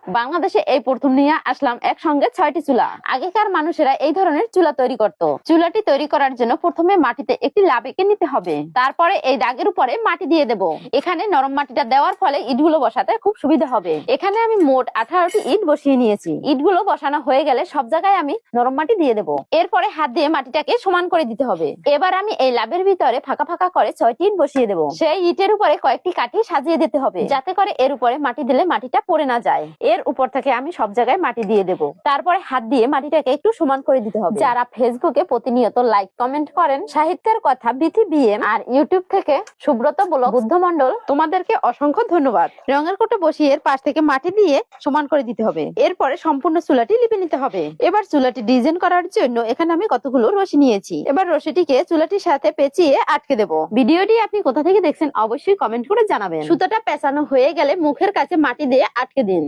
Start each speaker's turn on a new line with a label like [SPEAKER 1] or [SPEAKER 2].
[SPEAKER 1] বাংলাদেশে এই প্রথম নিয়ে আসলাম একসঙ্গে 6টি চুলা। আগেকার মানুষেরা এই ধরনের চুলা তৈরি করত। চুলাটি তৈরি করার জন্য প্রথমে মাটিতে একটি লাব এঁকে নিতে হবে, তারপরে এই দাগের উপরে মাটি দিয়ে দেব। এখানে নরম মাটিটা দেওয়ার ফলে ইটগুলো বসাতে খুব সুবিধা হবে। এখানে আমি মোট 18টি ইট বসিয়ে নিয়েছি। ইটগুলো বসানো হয়ে গেলে সব জায়গায় আমি নরম মাটি দিয়ে দেব। এরপরে হাত দিয়ে মাটিটাকে সমান করে দিতে হবে। এবার আমি এই লাবের ভিতরে ফাঁকা ফাঁকা করে 6টি ইট বসিয়ে দেব। সেই ইটের উপরে কয়েকটি কাঠি সাজিয়ে দিতে হবে, যাতে করে এর উপরে মাটি দিলে মাটিটা পড়ে না যায়। এর উপর থেকে আমি সব জায়গায় মাটি দিয়ে দেব। তারপরে হাত দিয়ে মাটিটাকে একটু সমান করে দিতে হবে। যারা ফেসবুকে প্রতিনিয়ত লাইক কমেন্ট করেন সাহিত্যের কথা বিথি বিএম, আর ইউটিউব থেকে সুব্রত ব্লগ বুদ্ধ মন্ডল, তোমাদেরকে অসংখ্য ধন্যবাদ। রঙের কোটো বসিয়ে এর পাশ থেকে মাটি দিয়ে সমান করে দিতে হবে। এরপরে সম্পূর্ণ চুলাটি লিপে নিতে হবে। এবার চুলাটি ডিজাইন করার জন্য এখানে আমি কতগুলো রশি নিয়েছি। এবার রশিটিকে চুলাটির সাথে পেঁচিয়ে আটকে দেব। ভিডিওটি আপনি কোথা থেকে দেখছেন অবশ্যই কমেন্ট করে জানাবেন। সুতাটা পেঁচানো হয়ে গেলে মুখের কাছে মাটি দিয়ে আটকে দিন।